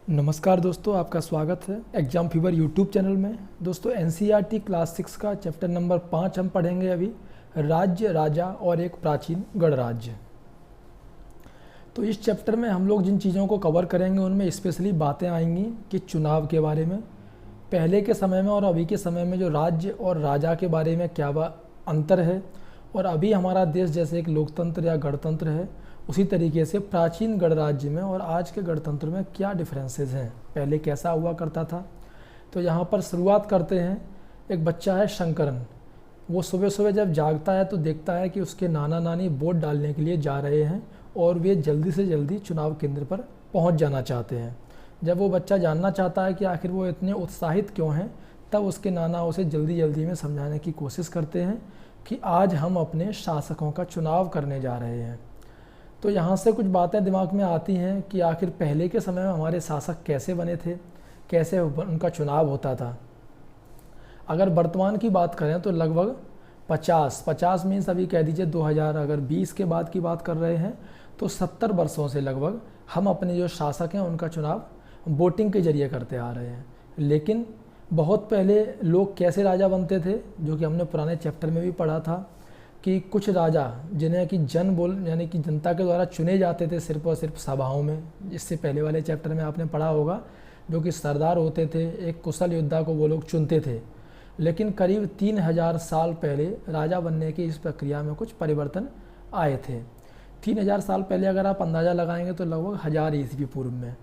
नमस्कार दोस्तों, आपका स्वागत है एग्ज़ाम फीवर यूट्यूब चैनल में। दोस्तों एनसीईआरटी क्लास 6 का चैप्टर नंबर 5 हम पढ़ेंगे अभी, राज्य, राजा और एक प्राचीन गणराज्य। तो इस चैप्टर में हम लोग जिन चीज़ों को कवर करेंगे उनमें स्पेशली बातें आएंगी कि चुनाव के बारे में, पहले के समय में और अभी के समय में जो राज्य और राजा के बारे में क्या अंतर है, और अभी हमारा देश जैसे एक लोकतंत्र या गणतंत्र है उसी तरीके से प्राचीन गणराज्य में और आज के गणतंत्र में क्या डिफरेंसेस हैं, पहले कैसा हुआ करता था। तो यहाँ पर शुरुआत करते हैं। एक बच्चा है शंकरन, वो सुबह सुबह जब जागता है तो देखता है कि उसके नाना नानी वोट डालने के लिए जा रहे हैं और वे जल्दी से जल्दी चुनाव केंद्र पर पहुँच जाना चाहते हैं। जब वो बच्चा जानना चाहता है कि आखिर वो इतने उत्साहित क्यों हैं, तब उसके नाना उसे जल्दी जल्दी में समझाने की कोशिश करते हैं कि आज हम अपने शासकों का चुनाव करने जा रहे हैं। तो यहाँ से कुछ बातें दिमाग में आती हैं कि आखिर पहले के समय में हमारे शासक कैसे बने थे, कैसे उनका चुनाव होता था। अगर वर्तमान की बात करें तो लगभग 50 मीन्स अभी कह दीजिए 2000, अगर 20 के बाद की बात कर रहे हैं तो 70 वर्षों से लगभग हम अपने जो शासक हैं उनका चुनाव वोटिंग के जरिए करते आ रहे हैं। लेकिन बहुत पहले लोग कैसे राजा बनते थे, जो कि हमने पुराने चैप्टर में भी पढ़ा था कि कुछ राजा जिन्हें कि यानी कि जनता के द्वारा चुने जाते थे सिर्फ और सिर्फ सभाओं में। इससे पहले वाले चैप्टर में आपने पढ़ा होगा, जो कि सरदार होते थे, एक कुशल योद्धा को वो लोग चुनते थे। लेकिन करीब 3000 साल पहले राजा बनने की इस प्रक्रिया में कुछ परिवर्तन आए थे। 3000 साल पहले अगर आप अंदाज़ा लगाएंगे तो लगभग 1000 ईस्वी पूर्व में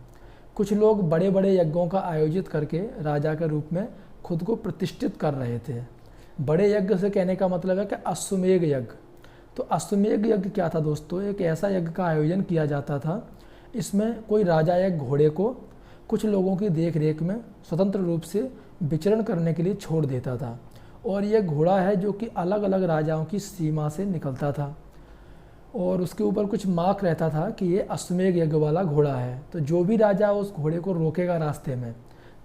कुछ लोग बड़े बड़े यज्ञों का आयोजित करके राजा के रूप में खुद को प्रतिष्ठित कर रहे थे। बड़े यज्ञ से कहने का मतलब है कि अश्वमेध यज्ञ। तो अश्वमेध यज्ञ क्या था दोस्तों, एक ऐसा यज्ञ का आयोजन किया जाता था, इसमें कोई राजा या घोड़े को कुछ लोगों की देख रेख में स्वतंत्र रूप से विचरण करने के लिए छोड़ देता था, और यह घोड़ा है जो कि अलग अलग राजाओं की सीमा से निकलता था और उसके ऊपर कुछ मार्क रहता था कि ये अश्वमेध यज्ञ वाला घोड़ा है। तो जो भी राजा उस घोड़े को रोकेगा रास्ते में,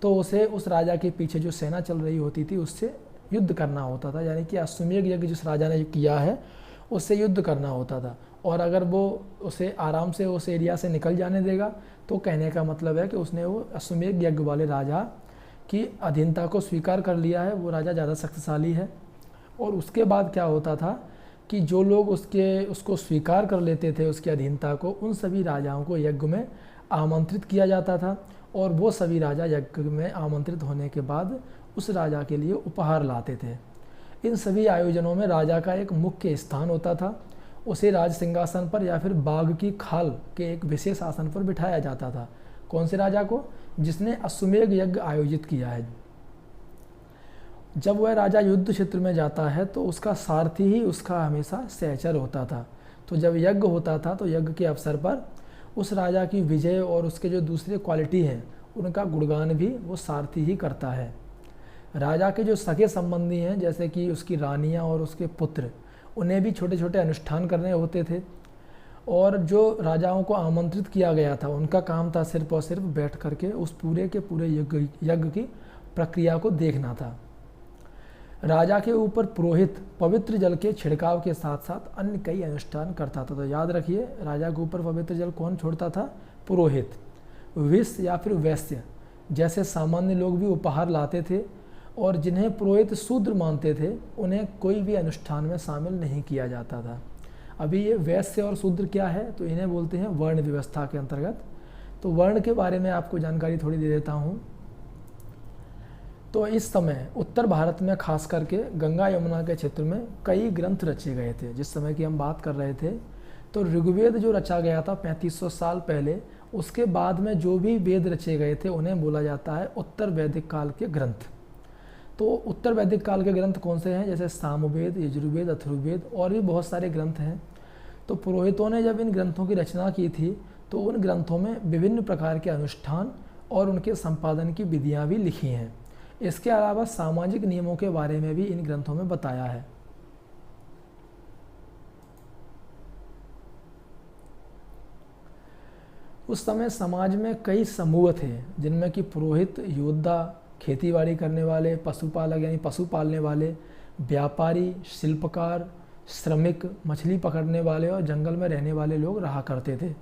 तो उसे उस राजा के पीछे जो सेना चल रही होती थी उससे युद्ध करना होता था। यानी कि अश्वमेध यज्ञ जिस राजा ने किया है उससे युद्ध करना होता था, और अगर वो उसे आराम से उस एरिया से निकल जाने देगा तो कहने का मतलब है कि उसने वो अश्वमेध यज्ञ वाले राजा की अधीनता को स्वीकार कर लिया है, वो राजा ज़्यादा शक्तिशाली है। और उसके बाद क्या होता था कि जो लोग उसको स्वीकार कर लेते थे उसकी अधीनता को, उन सभी राजाओं को यज्ञ में आमंत्रित किया जाता था, और वो सभी राजा यज्ञ में आमंत्रित होने के बाद उस राजा के लिए उपहार लाते थे। इन सभी आयोजनों में राजा का एक मुख्य स्थान होता था, उसे राज सिंहासन पर या फिर बाघ की खाल के एक विशेष आसन पर बिठाया जाता था। कौन से राजा को? जिसने अश्वमेध यज्ञ आयोजित किया है। जब वह राजा युद्ध क्षेत्र में जाता है तो उसका सारथी ही उसका हमेशा सहचर होता था। तो जब यज्ञ होता था तो यज्ञ के अवसर पर उस राजा की विजय और उसके जो दूसरे क्वालिटी हैं उनका गुणगान भी वो सारथी ही करता है। राजा के जो सगे संबंधी हैं, जैसे कि उसकी रानियां और उसके पुत्र, उन्हें भी छोटे छोटे अनुष्ठान करने होते थे, और जो राजाओं को आमंत्रित किया गया था उनका काम था सिर्फ और सिर्फ बैठ करके उस पूरे के पूरे यज्ञ की प्रक्रिया को देखना था। राजा के ऊपर पुरोहित पवित्र जल के छिड़काव के साथ साथ अन्य कई अनुष्ठान करता था। तो याद रखिए, राजा के ऊपर पवित्र जल कौन छोड़ता था? पुरोहित। विष या फिर वैश्य जैसे सामान्य लोग भी उपहार लाते थे, और जिन्हें पुरोहित शूद्र मानते थे उन्हें कोई भी अनुष्ठान में शामिल नहीं किया जाता था। अभी ये वैश्य और शूद्र क्या है, तो इन्हें बोलते हैं वर्ण व्यवस्था के अंतर्गत। तो वर्ण के बारे में आपको जानकारी थोड़ी दे देता हूँ। तो इस समय उत्तर भारत में खास करके गंगा यमुना के क्षेत्र में कई ग्रंथ रचे गए थे। जिस समय की हम बात कर रहे थे तो ऋग्वेद जो रचा गया था 3500 साल पहले, उसके बाद में जो भी वेद रचे गए थे उन्हें बोला जाता है उत्तर वैदिक काल के ग्रंथ। तो उत्तर वैदिक काल के ग्रंथ कौन से हैं? जैसे सामवेद, यजुर्वेद, अथर्ववेद और भी बहुत सारे ग्रंथ हैं। तो पुरोहितों ने जब इन ग्रंथों की रचना की थी तो उन ग्रंथों में विभिन्न प्रकार के अनुष्ठान और उनके संपादन की विधियाँ भी लिखी हैं। इसके अलावा सामाजिक नियमों के बारे में भी इन ग्रंथों में बताया है। उस समय समाज में कई समूह थे, जिनमें कि पुरोहित, योद्धा, खेतीबाड़ी करने वाले, पशुपालक यानी पशु पालने वाले, व्यापारी, शिल्पकार, श्रमिक, मछली पकड़ने वाले और जंगल में रहने वाले लोग रहा करते थे।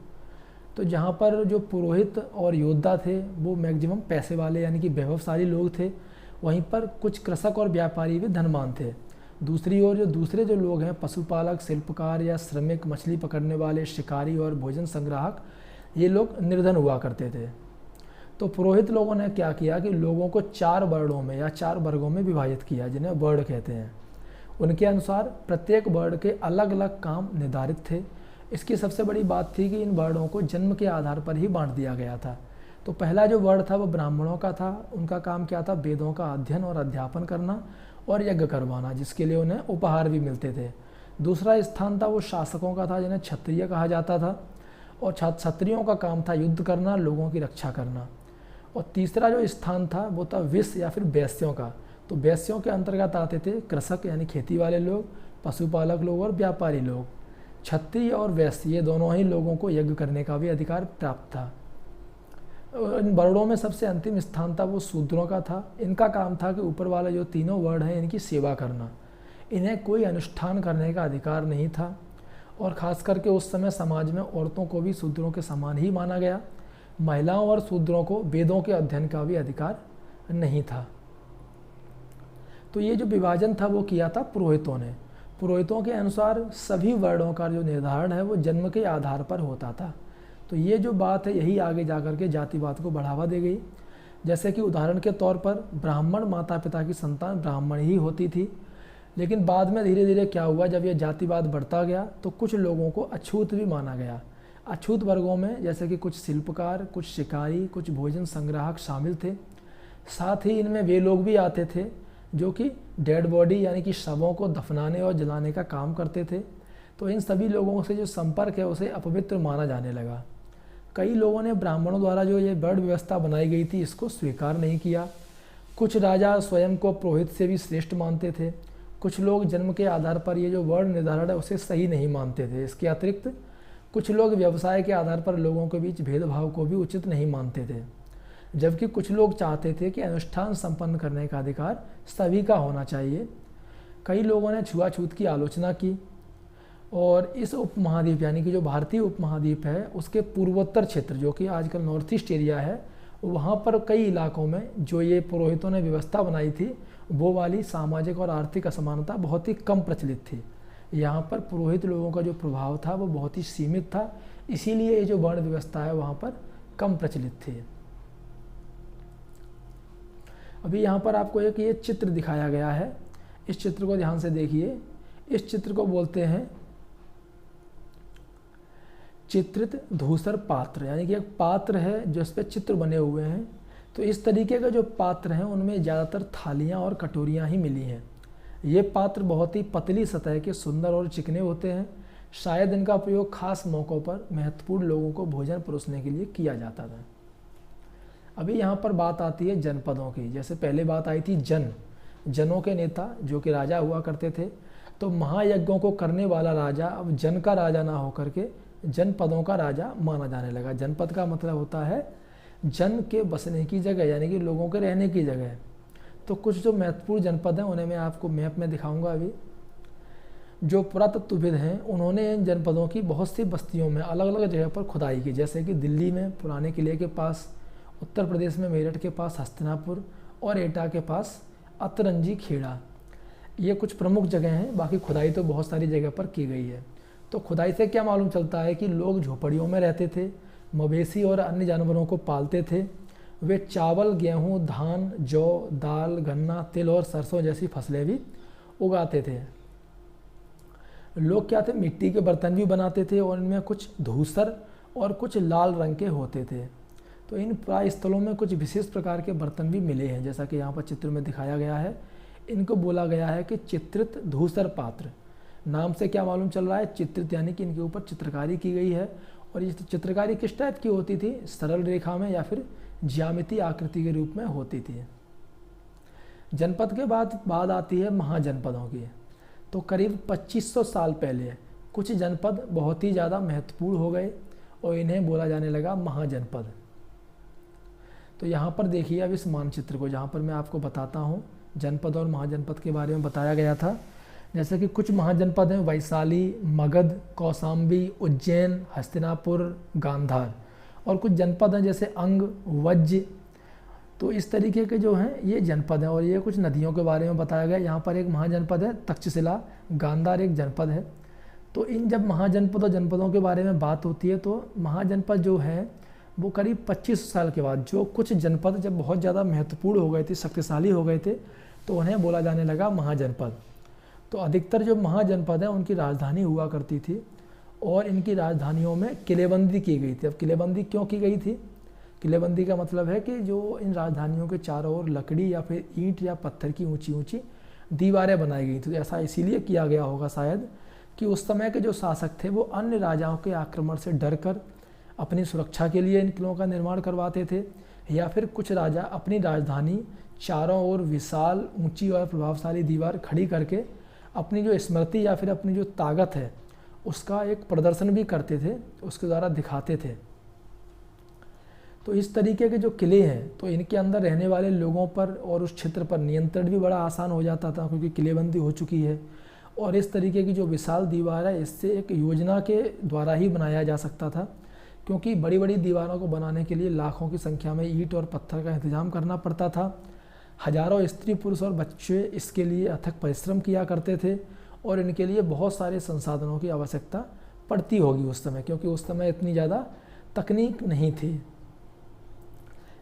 तो जहाँ पर जो पुरोहित और योद्धा थे वो मैक्सिमम पैसे वाले यानी कि वैभवशाली लोग थे, वहीं पर कुछ कृषक और व्यापारी भी धनवान थे। दूसरी ओर जो दूसरे जो लोग हैं पशुपालक, शिल्पकार या श्रमिक, मछली पकड़ने वाले, शिकारी और भोजन संग्राहक, ये लोग निर्धन हुआ करते थे। तो पुरोहित लोगों ने क्या किया कि लोगों को 4 वर्णों में या 4 वर्गों में विभाजित किया, जिन्हें वर्ण कहते हैं। उनके अनुसार प्रत्येक वर्ण के अलग अलग काम निर्धारित थे। इसकी सबसे बड़ी बात थी कि इन वर्णों को जन्म के आधार पर ही बांट दिया गया था। तो पहला जो वर्ण था वो ब्राह्मणों का था। उनका काम क्या था? वेदों का अध्ययन और अध्यापन करना और यज्ञ करवाना, जिसके लिए उन्हें उपहार भी मिलते थे। दूसरा स्थान था वो शासकों का था, जिन्हें क्षत्रिय कहा जाता था, और क्षत्रियों का काम था युद्ध करना, लोगों की रक्षा करना। और तीसरा जो स्थान था वो था विष या फिर वैश्यों का। तो वैश्यों के अंतर्गत आते थे कृषक यानी खेती वाले लोग, पशुपालक लोग और व्यापारी लोग। क्षत्रिय और वैश्य ये दोनों ही लोगों को यज्ञ करने का भी अधिकार प्राप्त था। इन वर्णों में सबसे अंतिम स्थान था वो शूद्रों का था। इनका काम था कि ऊपर वाला जो तीनों वर्ण हैं इनकी सेवा करना। इन्हें कोई अनुष्ठान करने का अधिकार नहीं था, और ख़ास करके उस समय समाज में औरतों को भी शूद्रों के समान ही माना गया। महिलाओं और शूद्रों को वेदों के अध्ययन का भी अधिकार नहीं था। तो ये जो विभाजन था वो किया था पुरोहितों ने। पुरोहितों के अनुसार सभी वर्णों का जो निर्धारण है वो जन्म के आधार पर होता था। तो ये जो बात है यही आगे जाकर के जातिवाद को बढ़ावा दे गई। जैसे कि उदाहरण के तौर पर ब्राह्मण माता पिता की संतान ब्राह्मण ही होती थी, लेकिन बाद में धीरे धीरे क्या हुआ, जब यह जातिवाद बढ़ता गया तो कुछ लोगों को अछूत भी माना गया। अछूत वर्गों में जैसे कि कुछ शिल्पकार, कुछ शिकारी, कुछ भोजन संग्राहक शामिल थे। साथ ही इनमें वे लोग भी आते थे जो कि डेड बॉडी यानी कि शवों को दफनाने और जलाने का काम करते थे। तो इन सभी लोगों से जो संपर्क है उसे अपवित्र माना जाने लगा। कई लोगों ने ब्राह्मणों द्वारा जो ये वर्ण व्यवस्था बनाई गई थी इसको स्वीकार नहीं किया। कुछ राजा स्वयं को पुरोहित से भी श्रेष्ठ मानते थे। कुछ लोग जन्म के आधार पर ये जो वर्ण निर्धारण है उसे सही नहीं मानते थे। इसके अतिरिक्त कुछ लोग व्यवसाय के आधार पर लोगों के बीच भेदभाव को भी उचित नहीं मानते थे, जबकि कुछ लोग चाहते थे कि अनुष्ठान संपन्न करने का अधिकार सभी का होना चाहिए। कई लोगों ने छुआछूत की आलोचना की, और इस उपमहाद्वीप यानी कि जो भारतीय उपमहाद्वीप है उसके पूर्वोत्तर क्षेत्र जो कि आजकल नॉर्थ ईस्ट एरिया है, वहाँ पर कई इलाकों में जो ये पुरोहितों ने व्यवस्था बनाई थी वो वाली सामाजिक और आर्थिक असमानता बहुत ही कम प्रचलित थी। यहाँ पर पुरोहित लोगों का जो प्रभाव था वो बहुत ही सीमित था, इसीलिए ये जो वर्ण व्यवस्था है वहाँ पर कम प्रचलित थी। अभी यहाँ पर आपको एक ये चित्र दिखाया गया है, इस चित्र को ध्यान से देखिए। इस चित्र को बोलते हैं चित्रित धूसर पात्र, यानी कि एक पात्र है जो इस पर चित्र बने हुए हैं। तो इस तरीके का जो पात्र हैं उनमें ज़्यादातर थालियाँ और कटोरियाँ ही मिली हैं। ये पात्र बहुत ही पतली सतह के, सुंदर और चिकने होते हैं। शायद इनका प्रयोग खास मौक़ों पर महत्वपूर्ण लोगों को भोजन परोसने के लिए किया जाता था। अभी यहाँ पर बात आती है जनपदों की। जैसे पहले बात आई थी जनों के नेता जो कि राजा हुआ करते थे। तो महायज्ञों को करने वाला राजा अब जन का राजा ना होकर के जनपदों का राजा माना जाने लगा। जनपद का मतलब होता है जन के बसने की जगह, यानी कि लोगों के रहने की जगह। तो कुछ जो महत्वपूर्ण जनपद हैं उन्हें मैं आपको मैप में दिखाऊंगा। अभी जो पुरातत्वविद हैं उन्होंने इन जनपदों की बहुत सी बस्तियों में अलग अलग जगह पर खुदाई की, जैसे कि दिल्ली में पुराने किले के पास, उत्तर प्रदेश में मेरठ के पास हस्तिनापुर, और एटा के पास अतरंजी खेड़ा। ये कुछ प्रमुख जगह हैं, बाकी खुदाई तो बहुत सारी जगह पर की गई है। तो खुदाई से क्या मालूम चलता है कि लोग झोपड़ियों में रहते थे, मवेशी और अन्य जानवरों को पालते थे। वे चावल, गेहूं, धान, जौ, दाल, गन्ना, तिल और सरसों जैसी फसलें भी उगाते थे। लोग क्या थे, मिट्टी के बर्तन भी बनाते थे और इनमें कुछ धूसर और कुछ लाल रंग के होते थे। तो इन प्राय स्थलों में कुछ विशेष प्रकार के बर्तन भी मिले हैं, जैसा कि यहाँ पर चित्र में दिखाया गया है। इनको बोला गया है कि चित्रित धूसर पात्र। नाम से क्या मालूम चल रहा है, चित्रित यानी कि इनके ऊपर चित्रकारी की गई है। और ये चित्रकारी किस टाइप की होती थी, सरल रेखा में या फिर ज्यामितीय आकृति के रूप में होती थी। जनपद के बाद आती है महाजनपदों की। तो करीब 2500 साल पहले कुछ जनपद बहुत ही ज़्यादा महत्वपूर्ण हो गए और इन्हें बोला जाने लगा महाजनपद। तो यहाँ पर देखिए अब इस मानचित्र को, जहाँ पर मैं आपको बताता हूँ जनपद और महाजनपद के बारे में बताया गया था। जैसे कि कुछ महाजनपद हैं वैशाली, मगध, कौशाम्बी, उज्जैन, हस्तिनापुर, गांधार। और कुछ जनपद हैं जैसे अंग, वज्ज। तो इस तरीके के जो हैं ये जनपद हैं। और ये कुछ नदियों के बारे में बताया गया। यहाँ पर एक महाजनपद है तक्षशिला, गांधार एक जनपद है। तो इन जब महाजनपद और जनपदों के बारे में बात होती है तो महाजनपद जो है वो करीब 25 साल के बाद, जो कुछ जनपद जब बहुत ज़्यादा महत्वपूर्ण हो गए थे, शक्तिशाली हो गए थे, तो उन्हें बोला जाने लगा महाजनपद। तो अधिकतर जो महाजनपद हैं उनकी राजधानी हुआ करती थी और इनकी राजधानियों में किलेबंदी की गई थी। अब किलेबंदी क्यों की गई थी? किलेबंदी का मतलब है कि जो इन राजधानियों के चारों ओर लकड़ी या फिर ईंट या पत्थर की ऊंची ऊंची दीवारें बनाई गई थी। तो ऐसा इसीलिए किया गया होगा शायद कि उस समय के जो शासक थे वो अन्य राजाओं के आक्रमण से डरकर अपनी सुरक्षा के लिए इन किलों का निर्माण करवाते थे, या फिर कुछ राजा अपनी राजधानी चारों ओर विशाल, ऊंची और प्रभावशाली दीवार खड़ी करके अपनी जो स्मृति या फिर अपनी जो ताकत है उसका एक प्रदर्शन भी करते थे, उसके द्वारा दिखाते थे। तो इस तरीके के जो किले हैं तो इनके अंदर रहने वाले लोगों पर और उस क्षेत्र पर नियंत्रण भी बड़ा आसान हो जाता था, क्योंकि किलेबंदी हो चुकी है। और इस तरीके की जो विशाल दीवार है इससे एक योजना के द्वारा ही बनाया जा सकता था, क्योंकि बड़ी बड़ी दीवारों को बनाने के लिए लाखों की संख्या में ईंट और पत्थर का इंतजाम करना पड़ता था। हजारों स्त्री, पुरुष और बच्चे इसके लिए अथक परिश्रम किया करते थे और इनके लिए बहुत सारे संसाधनों की आवश्यकता पड़ती होगी उस समय, क्योंकि उस समय इतनी ज़्यादा तकनीक नहीं थी।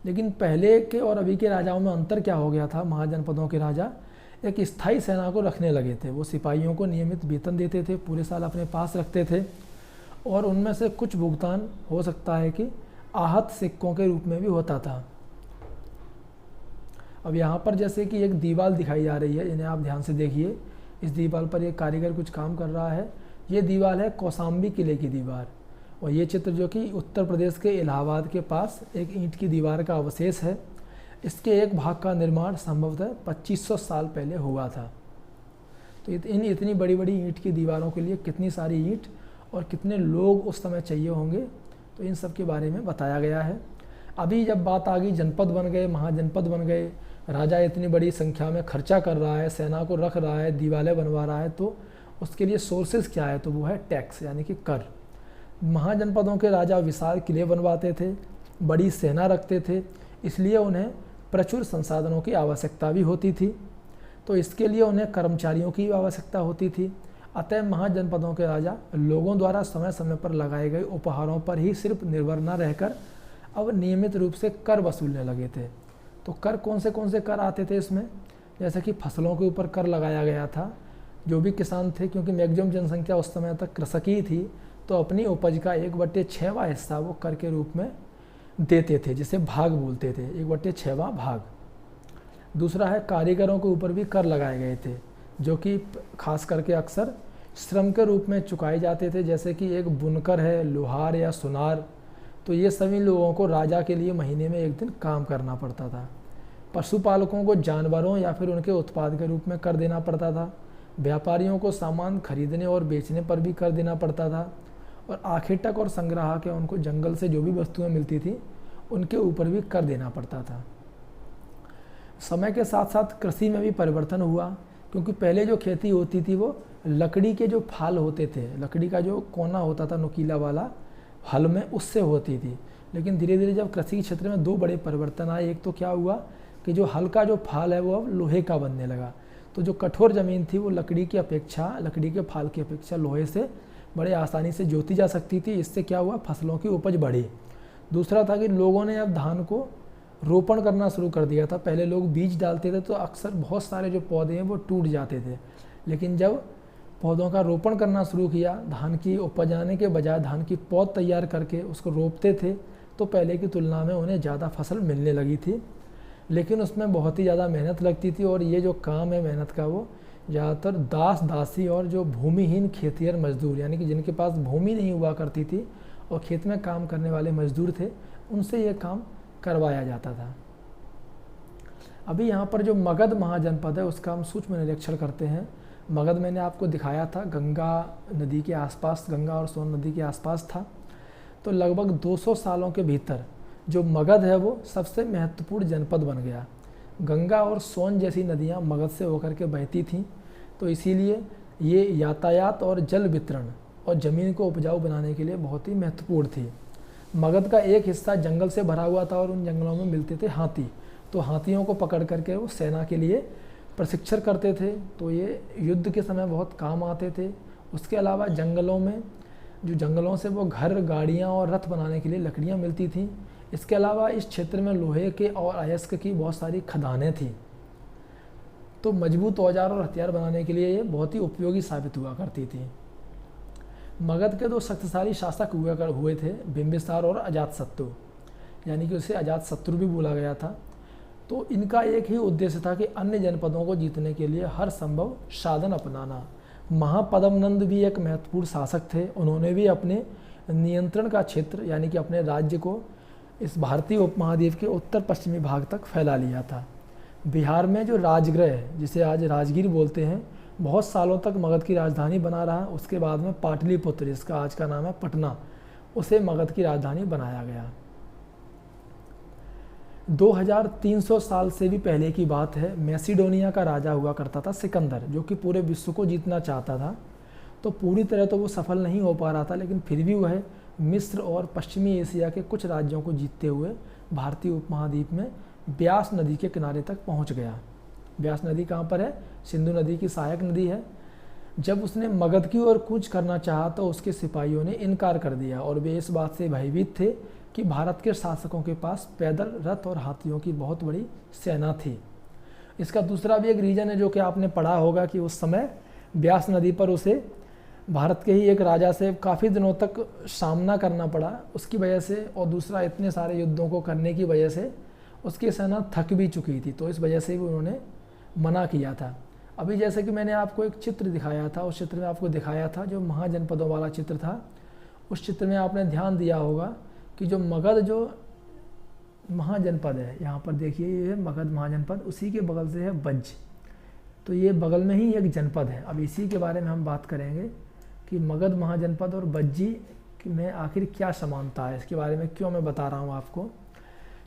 लेकिन पहले के और अभी के राजाओं में अंतर क्या हो गया था? महाजनपदों के राजा एक स्थायी सेना को रखने लगे थे। वो सिपाहियों को नियमित वेतन देते थे, पूरे साल अपने पास रखते थे और उनमें से कुछ भुगतान हो सकता है कि आहत सिक्कों के रूप में भी होता था। अब यहाँ पर जैसे कि एक दीवार दिखाई जा रही है, इन्हें आप ध्यान से देखिए। इस दीवार पर एक कारीगर कुछ काम कर रहा है। ये दीवार है कौशाम्बी किले की दीवार, और ये चित्र जो कि उत्तर प्रदेश के इलाहाबाद के पास एक ईंट की दीवार का अवशेष है। इसके एक भाग का निर्माण संभवतः 2500 साल पहले हुआ था। तो इतनी बड़ी बड़ी ईंट की दीवारों के लिए कितनी सारी ईंट और कितने लोग उस समय चाहिए होंगे, तो इन सब के बारे में बताया गया है। अभी जब बात आ गई जनपद बन गए, महाजनपद बन गए, राजा इतनी बड़ी संख्या में खर्चा कर रहा है, सेना को रख रहा है, दीवारें बनवा रहा है, तो उसके लिए सोर्सेज क्या है? तो वो है टैक्स, यानी कि कर। महाजनपदों के राजा विशाल किले बनवाते थे, बड़ी सेना रखते थे, इसलिए उन्हें प्रचुर संसाधनों की आवश्यकता भी होती थी। तो इसके लिए उन्हें कर्मचारियों की आवश्यकता होती थी। अतः महाजनपदों के राजा लोगों द्वारा समय समय पर लगाए गए उपहारों पर ही सिर्फ निर्भर न रहकर अब नियमित रूप से कर वसूलने लगे थे। तो कर कौन से कर आते थे इसमें? जैसे कि फसलों के ऊपर कर लगाया गया था। जो भी किसान थे, क्योंकि मैक्सिमम जनसंख्या उस समय तक कृषक ही थी, तो अपनी उपज का 1/6वां हिस्सा वो कर के रूप में देते थे, जिसे भाग बोलते थे, 1/6वां भाग। दूसरा है कारीगरों के ऊपर भी कर लगाए गए थे, जो कि खास करके अक्सर श्रम के रूप में चुकाए जाते थे। जैसे कि एक बुनकर है, लोहार या सुनार, तो ये सभी लोगों को राजा के लिए महीने में एक दिन काम करना पड़ता था। पशुपालकों को जानवरों या फिर उनके उत्पाद के रूप में कर देना पड़ता था। व्यापारियों को सामान खरीदने और बेचने पर भी कर देना पड़ता था। और आखेटक और संग्राहक या उनको जंगल से जो भी वस्तुएं मिलती थी उनके ऊपर भी कर देना पड़ता था। समय के साथ साथ कृषि में भी परिवर्तन हुआ, क्योंकि पहले जो खेती होती थी वो लकड़ी के जो फाल होते थे, लकड़ी का जो कोना होता था नुकीला वाला हल में, उससे होती थी। लेकिन धीरे धीरे जब कृषि क्षेत्र में दो बड़े परिवर्तन आए, एक तो क्या हुआ कि जो हल का जो फाल है वो अब लोहे का बनने लगा। तो जो कठोर ज़मीन थी वो लकड़ी की अपेक्षा, लकड़ी के फाल की अपेक्षा लोहे से बड़े आसानी से जोती जा सकती थी। इससे क्या हुआ, फसलों की उपज बढ़ी। दूसरा था कि लोगों ने अब धान को रोपण करना शुरू कर दिया था। पहले लोग बीज डालते थे तो अक्सर बहुत सारे जो पौधे हैं वो टूट जाते थे, लेकिन जब पौधों का रोपण करना शुरू किया, धान की उपज आने के बजाय धान की पौध तैयार करके उसको रोपते थे, तो पहले की तुलना में उन्हें ज़्यादा फसल मिलने लगी थी। लेकिन उसमें बहुत ही ज़्यादा मेहनत लगती थी, और ये जो काम है मेहनत का वो ज़्यादातर दास दासी और जो भूमिहीन खेतिहर मजदूर, यानी कि जिनके पास भूमि नहीं हुआ करती थी और खेत में काम करने वाले मजदूर थे, उनसे ये काम करवाया जाता था। अभी यहाँ पर जो मगध महाजनपद है उसका हम सूक्ष्म निरीक्षण करते हैं। मगध मैंने आपको दिखाया था, गंगा नदी के आसपास, गंगा और सोन नदी के आसपास था। तो लगभग 200 सालों के भीतर जो मगध है वो सबसे महत्वपूर्ण जनपद बन गया। गंगा और सोन जैसी नदियाँ मगध से होकर के बहती थीं, तो इसीलिए ये यातायात और जल वितरण और ज़मीन को उपजाऊ बनाने के लिए बहुत ही महत्वपूर्ण थी। मगध का एक हिस्सा जंगल से भरा हुआ था और उन जंगलों में मिलते थे हाथी। तो हाथियों को पकड़ करके वो सेना के लिए प्रशिक्षण करते थे, तो ये युद्ध के समय बहुत काम आते थे। उसके अलावा जंगलों में जो जंगलों से वो घर, गाड़ियाँ और रथ बनाने के लिए लकड़ियाँ मिलती थीं। इसके अलावा इस क्षेत्र में लोहे के और अयस्क की बहुत सारी खदानें थीं। तो मजबूत औजार और हथियार बनाने के लिए ये बहुत ही उपयोगी साबित हुआ करती थी। मगध के दो शक्तिशाली शासक हुए थे, बिंबिसार और अजातशत्रु, यानी कि उसे अजातशत्रु भी बोला गया था। तो इनका एक ही उद्देश्य था कि अन्य जनपदों को जीतने के लिए हर संभव साधन अपनाना। महापद्मनंद भी एक महत्वपूर्ण शासक थे। उन्होंने भी अपने नियंत्रण का क्षेत्र यानी कि अपने राज्य को इस भारतीय उपमहाद्वीप के उत्तर पश्चिमी भाग तक फैला लिया था। बिहार में जो राजगृह है, जिसे आज राजगीर बोलते हैं, बहुत सालों तक मगध की राजधानी बना रहा। उसके बाद में पाटलिपुत्र, जिसका आज का नाम है पटना, उसे मगध की राजधानी बनाया गया। 2300 साल से भी पहले की बात है। मैसिडोनिया का राजा हुआ करता था सिकंदर, जो कि पूरे विश्व को जीतना चाहता था। तो पूरी तरह तो वो सफल नहीं हो पा रहा था, लेकिन फिर भी वह मिस्र और पश्चिमी एशिया के कुछ राज्यों को जीतते हुए भारतीय उपमहाद्वीप में ब्यास नदी के किनारे तक पहुंच गया। ब्यास नदी कहाँ पर है? सिंधु नदी की सहायक नदी है। जब उसने मगध की ओर कूच करना चाहा तो उसके सिपाहियों ने इनकार कर दिया और वे इस बात से भयभीत थे कि भारत के शासकों के पास पैदल, रथ और हाथियों की बहुत बड़ी सेना थी। इसका दूसरा भी एक रीज़न है जो कि आपने पढ़ा होगा कि उस समय ब्यास नदी पर उसे भारत के ही एक राजा से काफ़ी दिनों तक सामना करना पड़ा उसकी वजह से, और दूसरा इतने सारे युद्धों को करने की वजह से उसकी सेना थक भी चुकी थी। तो इस वजह से भी उन्होंने मना किया था। अभी जैसे कि मैंने आपको एक चित्र दिखाया था, उस चित्र में आपको दिखाया था जो महाजनपदों वाला चित्र था। उस चित्र में आपने ध्यान दिया होगा कि जो मगध जो महाजनपद है, यहाँ पर देखिए ये है मगध महाजनपद, उसी के बगल से है बज्ज। तो ये बगल में ही एक जनपद है। अब इसी के बारे में हम बात करेंगे कि मगध महाजनपद और बज्जी में आखिर क्या समानता है। इसके बारे में क्यों मैं बता रहा हूँ आपको,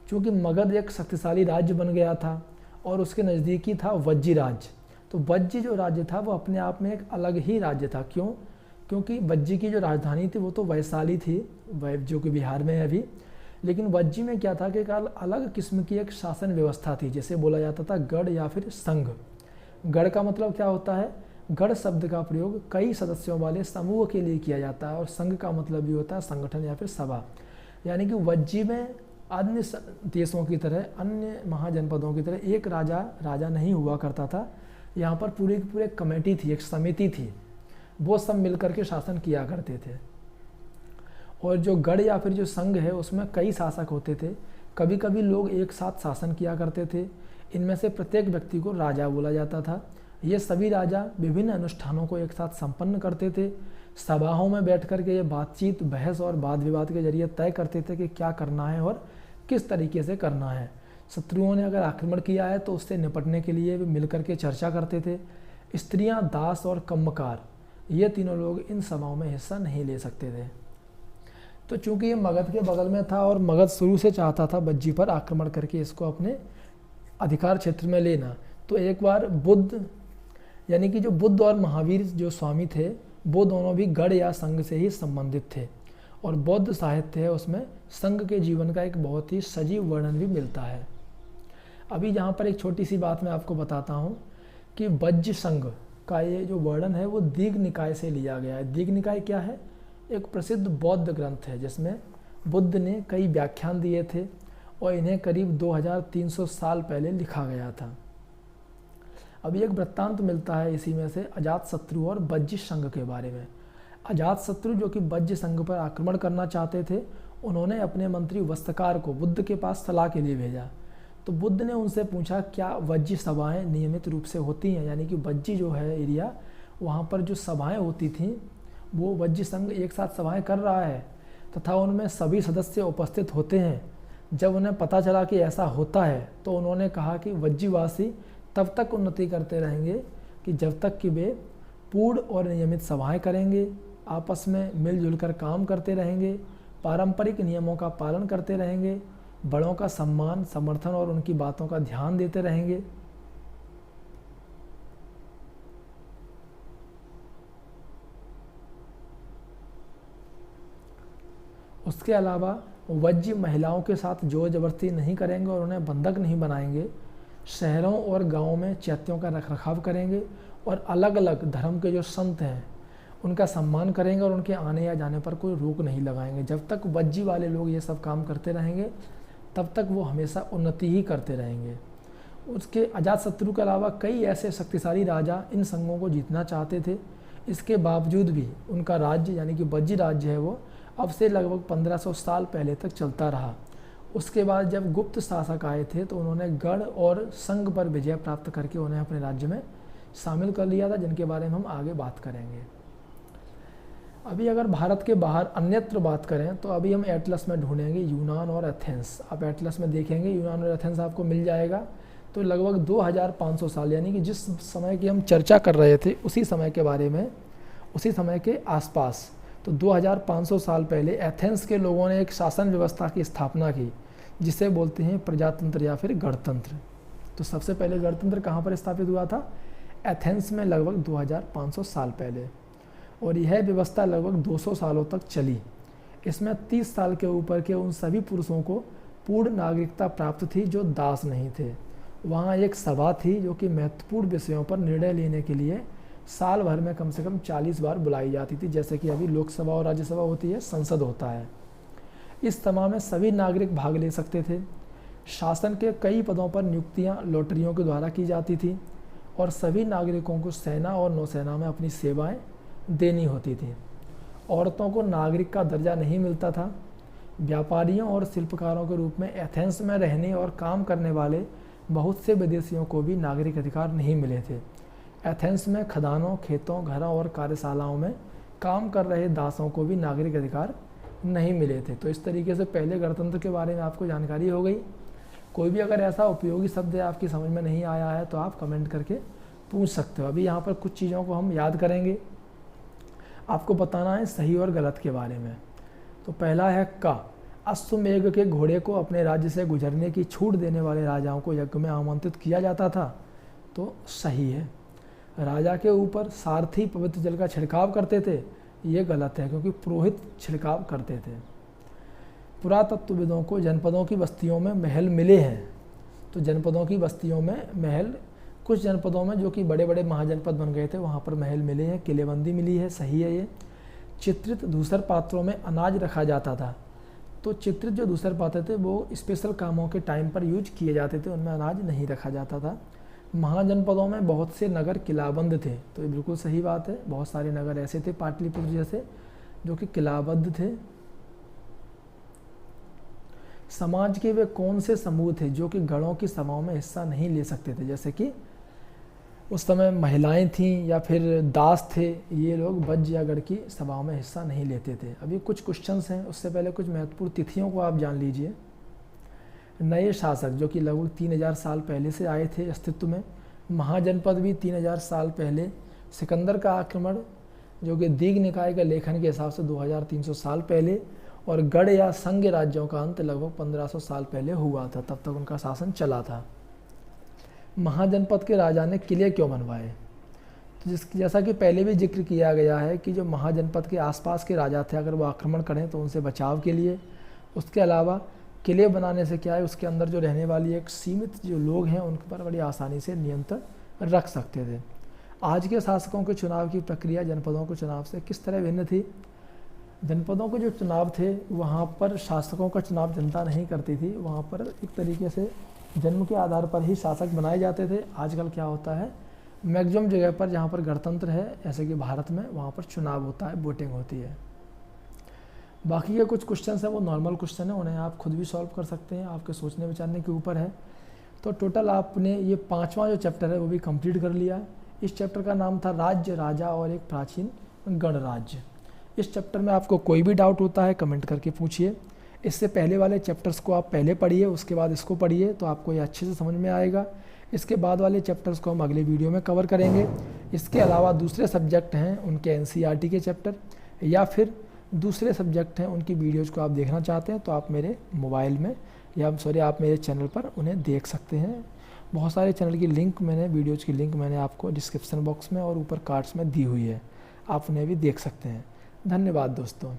क्योंकि मगध एक शक्तिशाली राज्य बन गया था और उसके नज़दीकी था वज्जी राज्य। तो वज्जी जो राज्य था वो अपने आप में एक अलग ही राज्य था। क्यों? क्योंकि वज्जी की जो राजधानी थी वो तो वैशाली थी, जो कि बिहार में है अभी, लेकिन वज्जी में क्या था कि एक अलग किस्म की एक शासन व्यवस्था थी, जिसे बोला जाता था गढ़ या फिर संघ। गढ़ का मतलब क्या होता है? गढ़ शब्द का प्रयोग कई सदस्यों वाले समूह के लिए किया जाता है, और संघ का मतलब भी होता है संगठन या फिर सभा। यानी कि वज्जी में अन्य देशों की तरह, अन्य महाजनपदों की तरह एक राजा नहीं हुआ करता था। यहाँ पर पूरी की पूरी कमेटी थी, एक समिति थी, वो सब मिलकर के शासन किया करते थे। और जो गढ़ या फिर जो संघ है उसमें कई शासक होते थे। कभी कभी लोग एक साथ शासन किया करते थे। इनमें से प्रत्येक व्यक्ति को राजा बोला जाता था। ये सभी राजा विभिन्न अनुष्ठानों को एक साथ संपन्न करते थे। सभाओं में बैठ कर के ये बातचीत, बहस और वाद विवाद के जरिए तय करते थे कि क्या करना है और किस तरीके से करना है। शत्रुओं ने अगर आक्रमण किया है तो उससे निपटने के लिए वे मिलकर के चर्चा करते थे। स्त्रियां, दास और कम्मकार, ये तीनों लोग इन सभाओं में हिस्सा नहीं ले सकते थे। तो चूंकि ये मगध के बगल में था और मगध शुरू से चाहता था बज्जी पर आक्रमण करके इसको अपने अधिकार क्षेत्र में लेना, तो एक बार बुद्ध, यानी कि जो बुद्ध और महावीर जो स्वामी थे, वो दोनों भी गढ़ या संघ से ही संबंधित थे। और बौद्ध साहित्य है उसमें संघ के जीवन का एक बहुत ही सजीव वर्णन भी मिलता है। अभी यहाँ पर एक छोटी सी बात मैं आपको बताता हूँ कि बज्ज संघ का ये जो वर्णन है वो दीघ निकाय से लिया गया है। दीघ निकाय क्या है? एक प्रसिद्ध बौद्ध ग्रंथ है जिसमें बुद्ध ने कई व्याख्यान दिए थे और इन्हें करीब 2300 साल पहले लिखा गया था। अभी एक वृत्तांत मिलता है इसी में से अजातशत्रु और बज्ज संघ के बारे में। अजातशत्रु जो कि बज्ज संघ पर आक्रमण करना चाहते थे, उन्होंने अपने मंत्री वस्त्रकार को बुद्ध के पास सलाह के लिए भेजा। तो बुद्ध ने उनसे पूछा क्या वज्जी सभाएं नियमित रूप से होती हैं, यानी कि वज्जी जो है एरिया, वहाँ पर जो सभाएं होती थीं वो वज्जी संघ एक साथ सभाएं कर रहा है तथा उनमें सभी सदस्य उपस्थित होते हैं। जब उन्हें पता चला कि ऐसा होता है तो उन्होंने कहा कि वज्जीवासी तब तक उन्नति करते रहेंगे कि जब तक कि वे पूर्ण और नियमित सभाएं करेंगे, आपस में मिलजुल कर काम करते रहेंगे, पारंपरिक नियमों का पालन करते रहेंगे, बड़ों का सम्मान, समर्थन और उनकी बातों का ध्यान देते रहेंगे। उसके अलावा वज्जी महिलाओं के साथ जोर जबरदस्ती नहीं करेंगे और उन्हें बंधक नहीं बनाएंगे। शहरों और गाँवों में चैत्यों का रखरखाव करेंगे और अलग अलग धर्म के जो संत हैं उनका सम्मान करेंगे और उनके आने या जाने पर कोई रोक नहीं लगाएंगे। जब तक वज्जी वाले लोग ये सब काम करते रहेंगे तब तक वो हमेशा उन्नति ही करते रहेंगे। उसके अजातशत्रु के अलावा कई ऐसे शक्तिशाली राजा इन संघों को जीतना चाहते थे। इसके बावजूद भी उनका राज्य यानी कि वज्जी राज्य है वो अब से लगभग 1500 साल पहले तक चलता रहा। उसके बाद जब गुप्त शासक आए थे तो उन्होंने गढ़ और संघ पर विजय प्राप्त करके उन्हें अपने राज्य में शामिल कर लिया था, जिनके बारे में हम आगे बात करेंगे। अभी अगर भारत के बाहर अन्यत्र बात करें तो अभी हम एटलस में ढूंढेंगे यूनान और एथेंस। आप एटलस में देखेंगे यूनान और एथेंस आपको मिल जाएगा। तो लगभग 2500 साल यानी कि जिस समय की हम चर्चा कर रहे थे उसी समय के बारे में, उसी समय के आसपास, तो 2500 साल पहले एथेंस के लोगों ने एक शासन व्यवस्था की स्थापना की जिसे बोलते हैं प्रजातंत्र या फिर गणतंत्र। तो सबसे पहले गणतंत्र कहाँ पर स्थापित हुआ था? एथेंस में, लगभग 2500 साल पहले। और यह व्यवस्था लगभग 200 सालों तक चली। इसमें 30 साल के ऊपर के उन सभी पुरुषों को पूर्ण नागरिकता प्राप्त थी जो दास नहीं थे। वहाँ एक सभा थी जो कि महत्वपूर्ण विषयों पर निर्णय लेने के लिए साल भर में कम से कम 40 बार बुलाई जाती थी। जैसे कि अभी लोकसभा और राज्यसभा होती है, संसद होता है। इस सभा में सभी नागरिक भाग ले सकते थे। शासन के कई पदों पर नियुक्तियाँ लॉटरियों के द्वारा की जाती थी और सभी नागरिकों को सेना और नौसेना में अपनी सेवाएं देनी होती थी। औरतों को नागरिक का दर्जा नहीं मिलता था। व्यापारियों और शिल्पकारों के रूप में एथेंस में रहने और काम करने वाले बहुत से विदेशियों को भी नागरिक अधिकार नहीं मिले थे। एथेंस में खदानों, खेतों, घरों और कार्यशालाओं में काम कर रहे दासों को भी नागरिक अधिकार नहीं मिले थे। तो इस तरीके से पहले गणतंत्र के बारे में आपको जानकारी हो गई। कोई भी अगर ऐसा उपयोगी शब्द आपकी समझ में नहीं आया है तो आप कमेंट करके पूछ सकते हो। अभी यहाँ पर कुछ चीज़ों को हम याद करेंगे, आपको बताना है सही और गलत के बारे में। तो पहला है का, अश्वमेघ के घोड़े को अपने राज्य से गुजरने की छूट देने वाले राजाओं को यज्ञ में आमंत्रित किया जाता था। तो सही है। राजा के ऊपर सारथी पवित्र जल का छिड़काव करते थे, ये गलत है क्योंकि पुरोहित छिड़काव करते थे। पुरातत्वविदों को जनपदों की बस्तियों में महल मिले हैं। तो जनपदों की बस्तियों में महल, कुछ जनपदों में जो कि बड़े बड़े महाजनपद बन गए थे वहाँ पर महल मिले हैं, किलेबंदी मिली है, सही है ये। चित्रित धूसर पात्रों में अनाज रखा जाता था। तो चित्रित जो धूसर पात्र थे वो स्पेशल कामों के टाइम पर यूज किए जाते थे, उनमें अनाज नहीं रखा जाता था। महाजनपदों में बहुत से नगर किलाबंद थे। तो ये बिल्कुल सही बात है, बहुत सारे नगर ऐसे थे पाटलिपुत्र जैसे जो कि किलाबद्ध थे। समाज के वे कौन से समूह थे जो कि गढ़ों की सभाओं में हिस्सा नहीं ले सकते थे? जैसे कि उस समय महिलाएं थीं या फिर दास थे, ये लोग वज्र या गढ़ की सभाओं में हिस्सा नहीं लेते थे। अभी कुछ क्वेश्चंस हैं, उससे पहले कुछ महत्वपूर्ण तिथियों को आप जान लीजिए। नए शासक जो कि लगभग 3000 साल पहले से आए थे अस्तित्व में। महाजनपद भी 3000 साल पहले। सिकंदर का आक्रमण जो कि दीघ निकाय के लेखन के हिसाब से 2300 साल पहले। और गढ़ या संघ राज्यों का अंत लगभग 1500 साल पहले हुआ था, तब तक उनका शासन चला था। महाजनपद के राजा ने किले क्यों बनवाए? तो जैसा कि पहले भी जिक्र किया गया है कि जो महाजनपद के आसपास के राजा थे अगर वो आक्रमण करें तो उनसे बचाव के लिए। उसके अलावा किले बनाने से क्या है, उसके अंदर जो रहने वाली एक सीमित जो लोग हैं उन पर बड़ी आसानी से नियंत्रण रख सकते थे। आज के शासकों के चुनाव की प्रक्रिया जनपदों के चुनाव से किस तरह भिन्न थी? जनपदों के जो चुनाव थे वहाँ पर शासकों का चुनाव जनता नहीं करती थी, वहाँ पर एक तरीके से जन्म के आधार पर ही शासक बनाए जाते थे। आजकल क्या होता है, मैक्सिमम जगह पर जहाँ पर गणतंत्र है जैसे कि भारत में, वहाँ पर चुनाव होता है, वोटिंग होती है। बाकी के कुछ क्वेश्चन हैं वो नॉर्मल क्वेश्चन है, उन्हें आप खुद भी सॉल्व कर सकते हैं, आपके सोचने विचारने के ऊपर है। तो टोटल आपने ये 5वां जो चैप्टर है वो भी कंप्लीट कर लिया। इस चैप्टर का नाम था राज्य, राजा और एक प्राचीन गणराज्य। इस चैप्टर में आपको कोई भी डाउट होता है कमेंट करके पूछिए। इससे पहले वाले चैप्टर्स को आप पहले पढ़िए, उसके बाद इसको पढ़िए, तो आपको ये अच्छे से समझ में आएगा। इसके बाद वाले चैप्टर्स को हम अगले वीडियो में कवर करेंगे। इसके अलावा दूसरे सब्जेक्ट हैं उनके एनसीईआरटी के चैप्टर या फिर दूसरे सब्जेक्ट हैं उनकी वीडियोज़ को आप देखना चाहते हैं तो आप मेरे मोबाइल में या आप मेरे चैनल पर उन्हें देख सकते हैं। बहुत सारे चैनल की लिंक वीडियोज़ की लिंक मैंने आपको डिस्क्रिप्शन बॉक्स में और ऊपर कार्ड्स में दी हुई है, आप उन्हें भी देख सकते हैं। धन्यवाद दोस्तों।